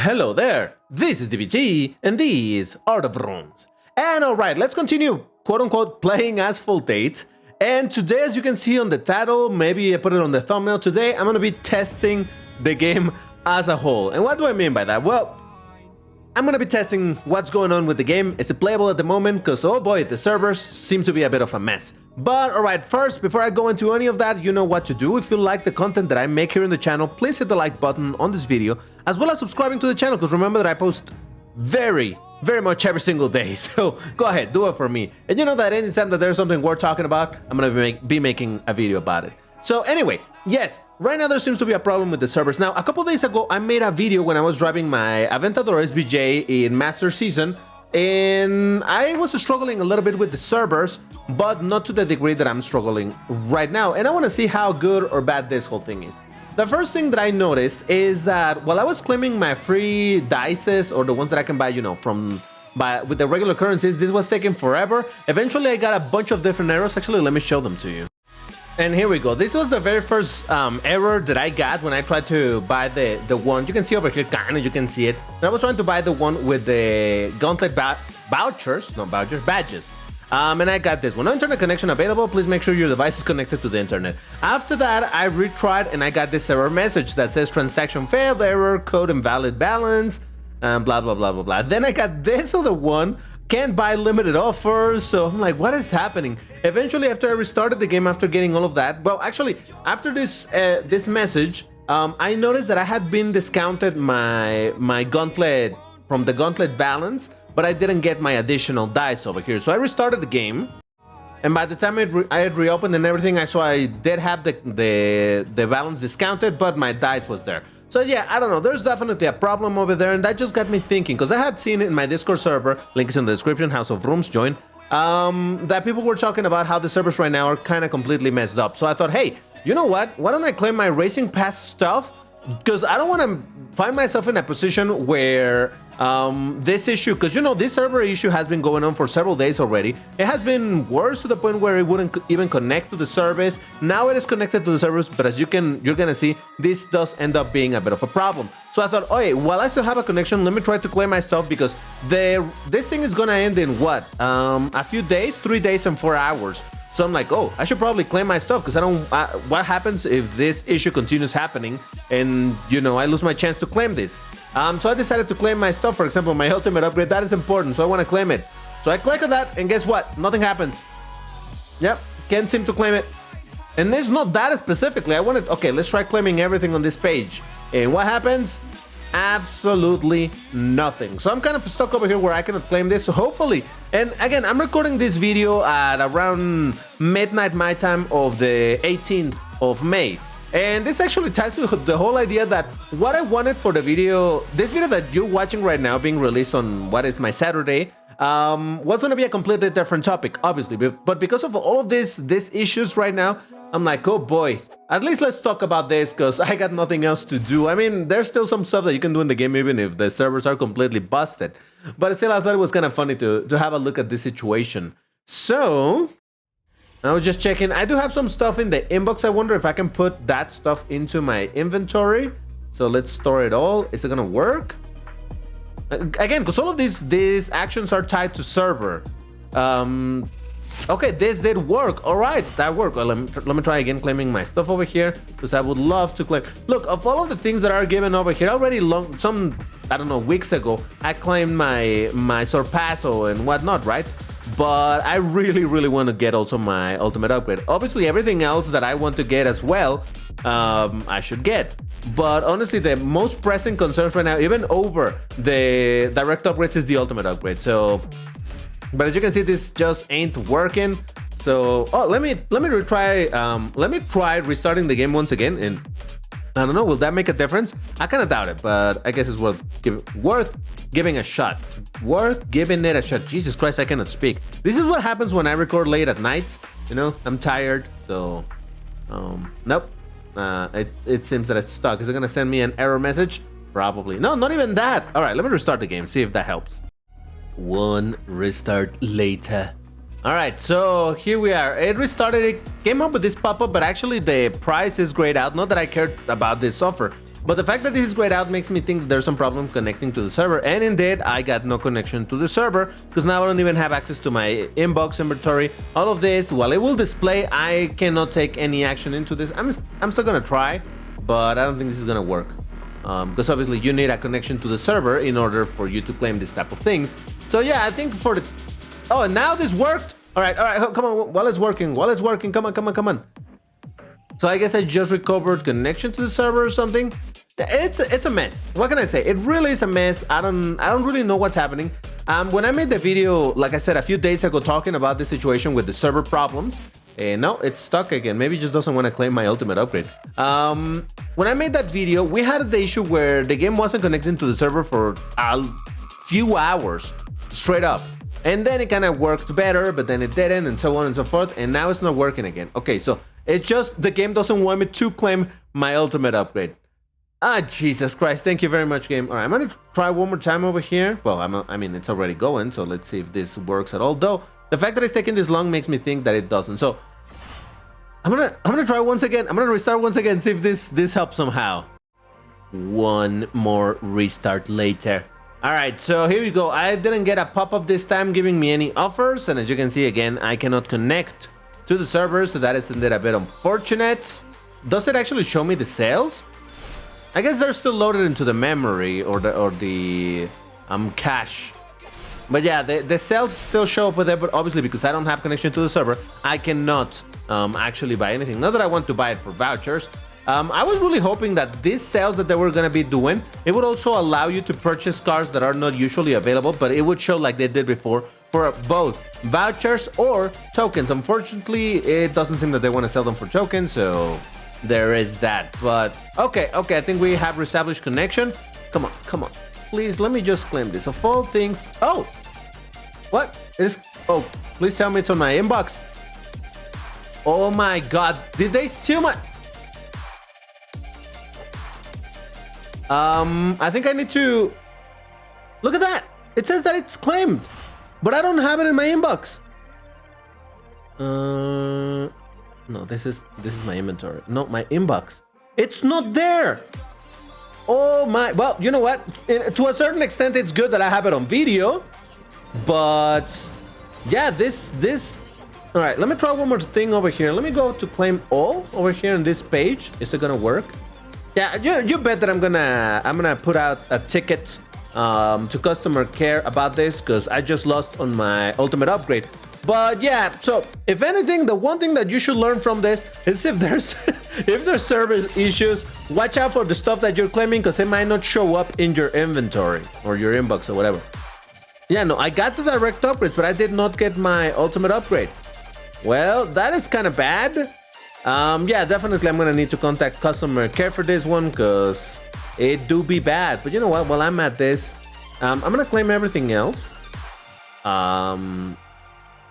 Hello there, this is DBT, and these are the Vrooms. And alright, let's continue quote-unquote playing Asphalt 8. And today, as you can see on the title, maybe I put it on the thumbnail, today I'm gonna be testing the game as a whole. And what do I mean by that? Well, I'm gonna be testing what's going on with the game. Is it playable at the moment? Because oh boy, the servers seem to be a bit of a mess. But alright, first, before I go into any of that, you know what to do. If you like the content that I make here in the channel, please hit the like button on this video, as well as subscribing to the channel, because remember that I post very much every single day. So go ahead, do it for me. And you know that anytime that there's something worth talking about, I'm gonna be making a video about it. So anyway, yes, right now there seems to be a problem with the servers. Now, a couple days ago, I made a video when I was driving my Aventador SVJ in Master Season, and I was struggling a little bit with the servers, but not to the degree that I'm struggling right now. And I want to see how good or bad this whole thing is. The first thing that I noticed is that while I was claiming my free dices, or the ones that I can buy, you know, with the regular currencies, this was taking forever. Eventually, I got a bunch of different errors. Actually, let me show them to you. And here we go. This was the very first error that I got when I tried to buy the one. You can see over here, kind of, you can see it. And I was trying to buy the one with the gauntlet badges. And I got this one. No internet connection available. Please make sure your device is connected to the internet. After that, I retried and I got this error message that says transaction failed, error, code invalid balance, blah, blah, blah, blah, blah. Then I got this other one. Can't buy limited offers, so I'm like, what is happening? Eventually, after I restarted the game, after getting all of that, well, actually, after this this message, I noticed that I had been discounted my gauntlet from the gauntlet balance, but I didn't get my additional dice over here. So I restarted the game, and by the time I had reopened and everything, I saw I did have the balance discounted, but my dice was there. So yeah, I don't know, there's definitely a problem over there, and that just got me thinking, because I had seen it in my Discord server, link is in the description, House of Rooms, join, that people were talking about how the servers right now are kind of completely messed up. So I thought, hey, you know what, why don't I claim my Racing Pass stuff, because I don't want to find myself in a position where this issue, because you know, this server issue has been going on for several days already. It has been worse to the point where it wouldn't even connect to the service. Now it is connected to the service, but as you're gonna see, this does end up being a bit of a problem. So I thought, okay, while I still have a connection, let me try to claim my stuff, because this thing is gonna end in what, a few days, 3 days and 4 hours. So I'm like, oh, I should probably claim my stuff, because what happens if this issue continues happening and, you know, I lose my chance to claim this? So I decided to claim my stuff. For example, my ultimate upgrade, that is important, so I want to claim it. So I click on that, and guess what? Nothing happens. Yep, can't seem to claim it. And it's not that specifically. I wanted, okay, let's try claiming everything on this page. And what happens? Absolutely nothing. So I'm kind of stuck over here where I cannot claim this. So hopefully, and again, I'm recording this video at around midnight my time of the 18th of May. And this actually ties to the whole idea that what I wanted for the video, this video that you're watching right now being released on what is my Saturday, was going to be a completely different topic, obviously. But because of all of these issues right now, I'm like, oh boy, at least let's talk about this, because I got nothing else to do. I mean, there's still some stuff that you can do in the game even if the servers are completely busted. But still, I thought it was kind of funny to have a look at this situation. So I was just checking. I do have some stuff in the inbox. I wonder if I can put that stuff into my inventory. So let's store it all. Is it gonna work? Again, because all of these actions are tied to server. Okay, this did work. All right, that worked. Well, let me try again claiming my stuff over here, because I would love to claim. Look, of all of the things that are given over here, already I don't know, weeks ago, I claimed my Sorpasso and whatnot, right? But I really want to get also my ultimate upgrade. Obviously, everything else that I want to get as well, I should get. But honestly, the most pressing concerns right now, even over the direct upgrades, is the ultimate upgrade. So, but as you can see, this just ain't working. So, oh, let me retry. Let me try restarting the game once again, and I don't know, will that make a difference? I kind of doubt it, but I guess it's worth giving a shot. Worth giving it a shot. Jesus Christ, I cannot speak. This is what happens when I record late at night. You know, I'm tired, so nope. It seems that it's stuck. Is it gonna send me an error message? Probably. No, not even that. All right, let me restart the game, see if that helps. One restart later. All right, so here we are. It restarted. It came up with this pop-up, but actually the price is grayed out. Not that I cared about this offer. But the fact that this is grayed out makes me think that there's some problem connecting to the server. And indeed, I got no connection to the server because now I don't even have access to my inbox inventory. All of this, while it will display, I cannot take any action into this. I'm still gonna try, but I don't think this is gonna work. Because obviously you need a connection to the server in order for you to claim this type of things. So yeah, I think for the... Oh, and now this worked? All right, come on, while it's working, come on. So I guess I just recovered connection to the server or something. It's a mess. What can I say? It really is a mess. I don't really know what's happening. When I made the video, like I said, a few days ago, talking about the situation with the server problems, no, it's stuck again. Maybe it just doesn't want to claim my ultimate upgrade. When I made that video, we had the issue where the game wasn't connecting to the server for a few hours straight up. And then it kind of worked better, but then it didn't, and so on and so forth. And now it's not working again. Okay, so it's just the game doesn't want me to claim my ultimate upgrade. Ah, Jesus Christ. Thank you very much, game. All right, I'm going to try one more time over here. Well, I mean, it's already going, so let's see if this works at all. Though, the fact that it's taking this long makes me think that it doesn't. So, I'm gonna try once again. I'm gonna restart once again, see if this helps somehow. One more restart later. All right, so here we go. I didn't get a pop-up this time giving me any offers, and as you can see again, I cannot connect to the server, so that is indeed a bit unfortunate. Does it actually show me the sales? I guess they're still loaded into the memory or the cache. But yeah, the sales still show up with there, but obviously because I don't have connection to the server, I cannot actually buy anything. Not that I want to buy it for vouchers. I was really hoping that these sales that they were going to be doing, it would also allow you to purchase cars that are not usually available, but it would show like they did before for both vouchers or tokens. Unfortunately, it doesn't seem that they want to sell them for tokens, so there is that. But okay, I think we have reestablished connection. Come on. Please, let me just claim this. Of all things... Oh! What? Oh, please tell me it's on my inbox. Oh my god. Did they steal my... I think I need to... Look at that! It says that it's claimed, but I don't have it in my inbox. No, this is my inventory. No, my inbox. It's not there! Oh my... Well, you know what? To a certain extent, it's good that I have it on video, but... Yeah, this... All right, let me try one more thing over here. Let me go to claim all over here on this page. Is it gonna work? Yeah, you bet that I'm gonna put out a ticket to customer care about this because I just lost on my ultimate upgrade. But yeah, so if anything, the one thing that you should learn from this is if there's service issues, watch out for the stuff that you're claiming because it might not show up in your inventory or your inbox or whatever. Yeah, no, I got the direct upgrades, but I did not get my ultimate upgrade. Well, that is kind of bad. Yeah, definitely I'm gonna need to contact customer care for this one because it do be bad. But you know what? While I'm at this, I'm gonna claim everything else.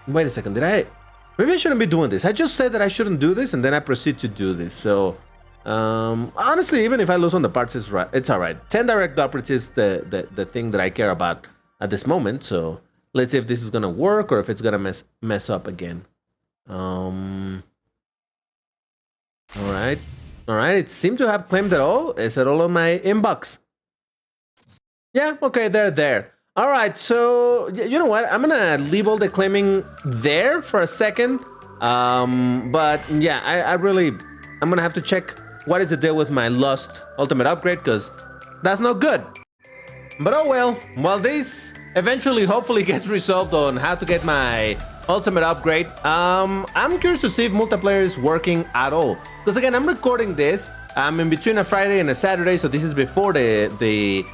Wait a second, maybe I shouldn't be doing this. I just said that I shouldn't do this and then I proceed to do this. So honestly, even if I lose on the parts, it's all right. 10 direct upgrades is the thing that I care about at this moment. So let's see if this is gonna work or if it's gonna mess up again. All right, it seemed to have claimed it all. Is it all on my inbox? Yeah, okay, they're there. All right, so you know what? I'm gonna leave all the claiming there for a second. But yeah, I'm gonna have to check what is the deal with my lost ultimate upgrade because that's not good. But oh well, while this eventually hopefully gets resolved on how to get my ultimate upgrade, I'm curious to see if multiplayer is working at all. Because again, I'm recording this in between a Friday and a Saturday, so this is before the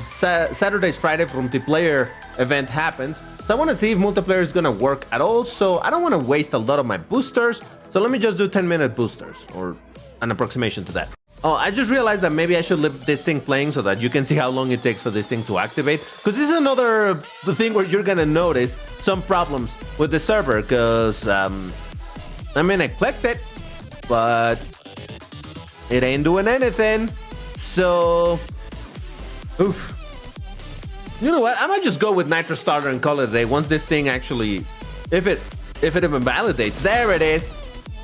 Saturday's Friday multiplayer event happens. So I want to see if multiplayer is gonna work at all. So I don't want to waste a lot of my boosters. So let me just do 10-minute boosters or an approximation to that. Oh, I just realized that maybe I should leave this thing playing so that you can see how long it takes for this thing to activate. Because this is another thing where you're gonna notice some problems with the server. Because, I mean, I clicked it, but it ain't doing anything. So, oof. You know what? I might just go with Nitro Starter and call it a day once this thing actually, if it even validates. There it is.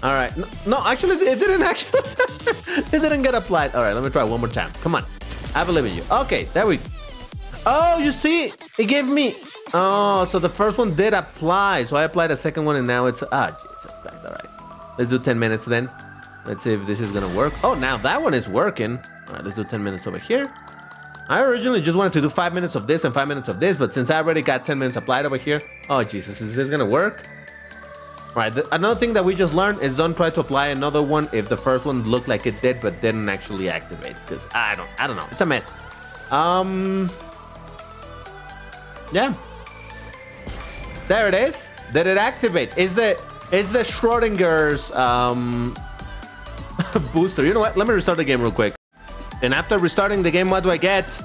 All right. No, actually, it didn't actually. It didn't get applied. All right, let me try one more time. Come on. I believe in you. Okay, there we go. Oh, you see, it gave me. Oh, so the first one did apply. So I applied a second one, and now it's. Ah, Jesus Christ. All right. Let's do 10 minutes then. Let's see if this is going to work. Oh, now that one is working. All right, let's do 10 minutes over here. I originally just wanted to do 5 minutes of this and 5 minutes of this, but since I already got 10 minutes applied over here. Oh, Jesus, is this going to work? All right, another thing that we just learned is don't try to apply another one if the first one looked like it did but didn't actually activate, because I don't know. It's a mess. Yeah. There it is. Did it activate? Is the Schrodinger's booster. You know what? Let me restart the game real quick. And after restarting the game, what do I get?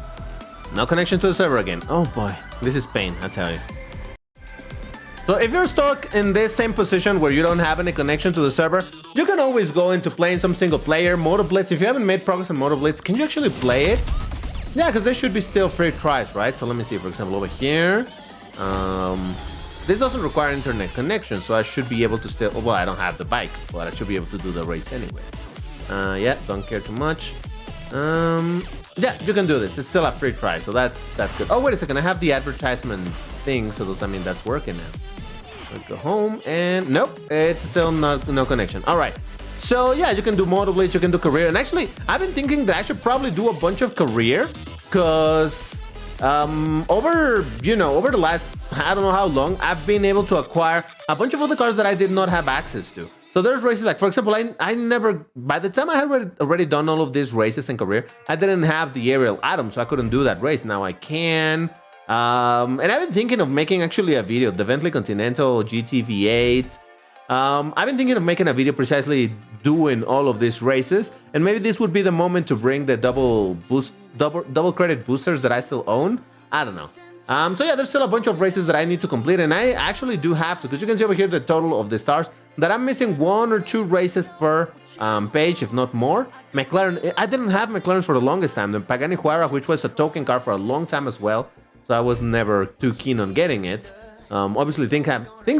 No connection to the server again. Oh boy, this is pain, I tell you. So if you're stuck in this same position where you don't have any connection to the server, you can always go into playing some single player. Motor Blitz, if you haven't made progress on Motor Blitz, can you actually play it? Yeah, because there should be still free tries, right? So let me see, for example, over here. This doesn't require internet connection, so I should be able to still... Well, I don't have the bike, but I should be able to do the race anyway. Yeah, don't care too much. Yeah, you can do this. It's still a free try, so that's good. Oh, wait a second. I have the advertisement thing, so does that mean that's working now? Let's go home, and nope, it's still no connection. All right, so yeah, you can do Motor Blitz, you can do career, and actually, I've been thinking that I should probably do a bunch of career, because over the last, I don't know how long, I've been able to acquire a bunch of other cars that I did not have access to. So there's races like, for example, I never, by the time I had already done all of these races in career, I didn't have the aerial atom, so I couldn't do that race. Now I can. And I've been thinking of making actually a video, the Bentley Continental GT V8. I've been thinking of making a video precisely doing all of these races, and maybe this would be the moment to bring the double credit boosters that I still own. I don't know. So yeah, there's still a bunch of races that I need to complete, and I actually do have to, because you can see over here the total of the stars, that I'm missing 1 or 2 races per page, if not more. McLaren, I didn't have McLaren for the longest time. The Pagani Huayra, which was a token car for a long time as well, so I was never too keen on getting it. Obviously, things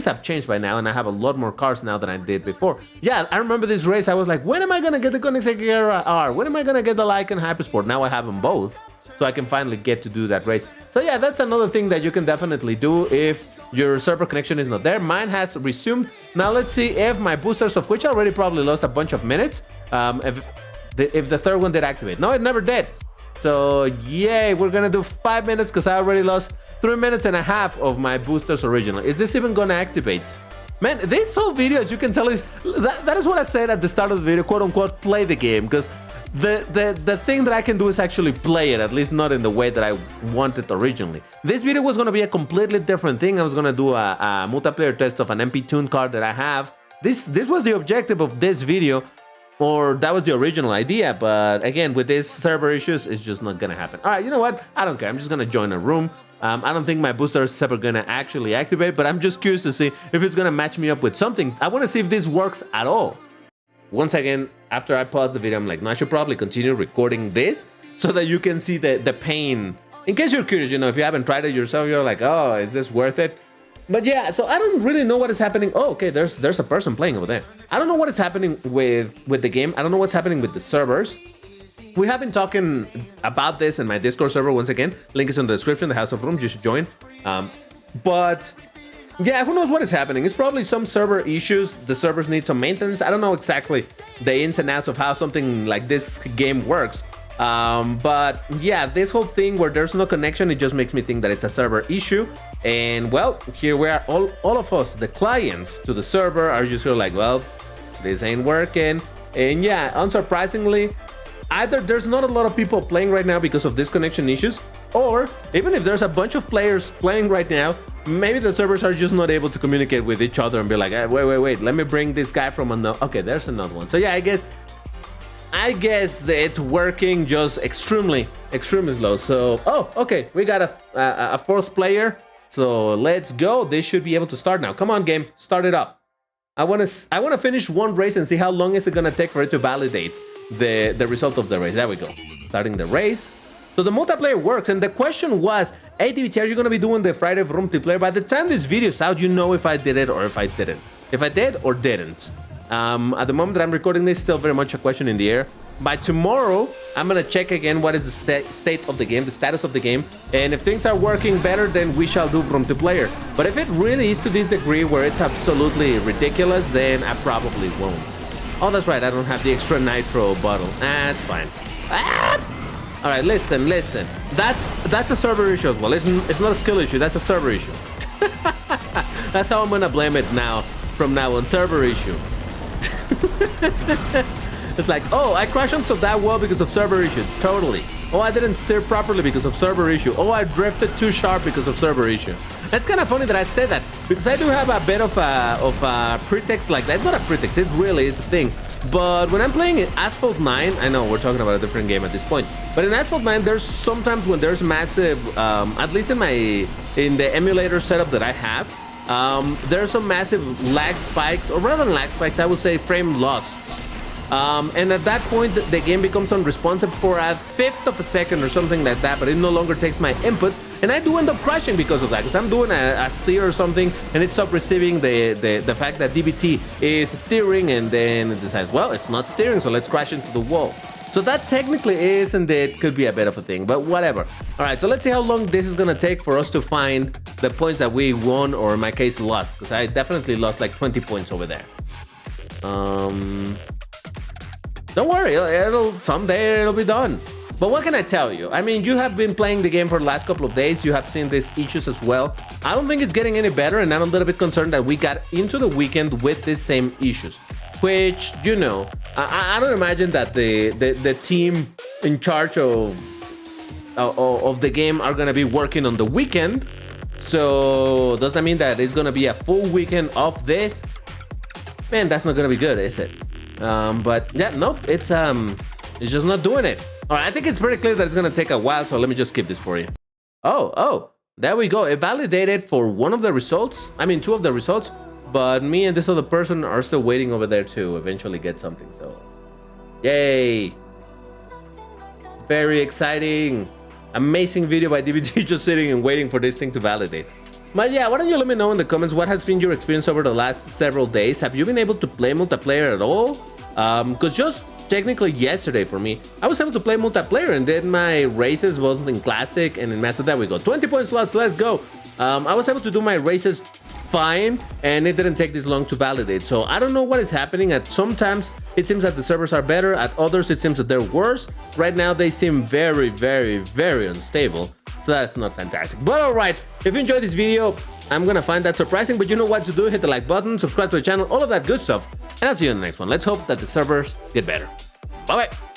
have changed by now, and I have a lot more cars now than I did before. Yeah, I remember this race. I was like, when am I going to get the Koenigsegg R? When am I going to get the Lykan Hypersport? Now I have them both, so I can finally get to do that race. So yeah, that's another thing that you can definitely do if your server connection is not there. Mine has resumed. Now let's see if my boosters, of which I already probably lost a bunch of minutes, if the third one did activate. No, it never did. So yay, we're gonna do 5 minutes because I already lost 3.5 minutes of my boosters original. Is this even gonna activate? Man, this whole video, as you can tell, is that is what I said at the start of the video, quote unquote, play the game, because the thing that I can do is actually play it, at least not in the way that I wanted originally. This video was gonna be a completely different thing. I was gonna do a multiplayer test of an MP Tune card that I have. This was the objective of this video, or that was the original idea, but again, with these server issues, it's just not gonna happen. All right, you know what? I don't care. I'm just gonna join a room. I don't think my booster is ever gonna actually activate, but I'm just curious to see if it's gonna match me up with something. I wanna see if this works at all. Once again, after I pause the video, I'm like, no, I should probably continue recording this so that you can see the pain. In case you're curious, if you haven't tried it yourself, you're like, oh, is this worth it? But yeah, so I don't really know what is happening. Oh, okay, there's a person playing over there. I don't know what is happening with the game. I don't know what's happening with the servers. We have been talking about this in my Discord server once again. Link is in the description, the House of Rooms, you should join. But yeah, who knows what is happening? It's probably some server issues. The servers need some maintenance. I don't know exactly the ins and outs of how something like this game works. But yeah, this whole thing where there's no connection, it just makes me think that it's a server issue. And well, here we are, all of us, the clients to the server, are just sort of like, well, this ain't working. And yeah, unsurprisingly, either there's not a lot of people playing right now because of these connection issues, or even if there's a bunch of players playing right now, maybe the servers are just not able to communicate with each other and be like, hey, wait, let me bring this guy from another. Okay, there's another one. So yeah, I guess it's working just extremely slow. So, oh, okay, we got a fourth player. So let's go. They should be able to start now. Come on, game, start it up. I want to finish one race and see how long is it gonna take for it to validate the result of the race. There we go. Starting the race. So the multiplayer works, and the question was, hey DVT, are you gonna be doing the Friday of multiplayer? By the time this video is out, you know if I did it or if I didn't. If I did or didn't. At the moment that I'm recording this, still very much a question in the air. By tomorrow, I'm gonna check again what is the state of the game, the status of the game, and if things are working better, then we shall do room to player. But if it really is to this degree where it's absolutely ridiculous, then I probably won't. Oh, that's right, I don't have the extra nitro bottle. That's fine. Ah! All right, listen. That's a server issue as well. It's not a skill issue, that's a server issue. That's how I'm gonna blame it now, from now on, server issue. It's like, oh, I crashed onto that wall because of server issue. Totally. Oh, I didn't steer properly because of server issue. Oh, I drifted too sharp because of server issue. It's kind of funny that I say that, because I do have a bit of a pretext like that. It's not a pretext, it really is a thing. But when I'm playing Asphalt 9, I know we're talking about a different game at this point, but in Asphalt 9, there's sometimes when there's massive, at least in the emulator setup that I have, there's some massive lag spikes, or rather than lag spikes, I would say frame loss. And at that point, the game becomes unresponsive for a fifth of a second or something like that, but it no longer takes my input, and I do end up crashing because of that, because I'm doing a steer or something, and it stopped receiving the fact that DBT is steering, and then it decides, well, it's not steering, so let's crash into the wall. So that technically is, and it could be a bit of a thing, but whatever. All right, so let's see how long this is gonna take for us to find the points that we won, or in my case, lost, because I definitely lost like 20 points over there. Don't worry, someday it'll be done. But what can I tell you? I mean, you have been playing the game for the last couple of days. You have seen these issues as well. I don't think it's getting any better, and I'm a little bit concerned that we got into the weekend with the same issues. Which, you know, I don't imagine that the team in charge of the game are gonna be working on the weekend. So does that mean that it's gonna be a full weekend of this? Man, that's not gonna be good, is it? But yeah, nope, it's just not doing it. All right, I think it's pretty clear that it's gonna take a while, so let me just skip this for you. Oh, there we go. It validated for one of the results. I mean, two of the results, but me and this other person are still waiting over there to eventually get something, so yay. Very exciting. Amazing video by DBT, just sitting and waiting for this thing to validate. But yeah, why don't you let me know in the comments what has been your experience over the last several days. Have you been able to play multiplayer at all? Because just technically yesterday for me, I was able to play multiplayer and did my races both in Classic and in Master. There we go, 20 point slots, let's go. I was able to do my races fine, and it didn't take this long to validate. So I don't know what is happening. At sometimes it seems that the servers are better, at others it seems that they're worse. Right now they seem very, very, very unstable. So that's not fantastic. But alright, if you enjoyed this video, I'm gonna find that surprising, but you know what to do. Hit the like button, subscribe to the channel, all of that good stuff. And I'll see you in the next one. Let's hope that the servers get better. Bye-bye.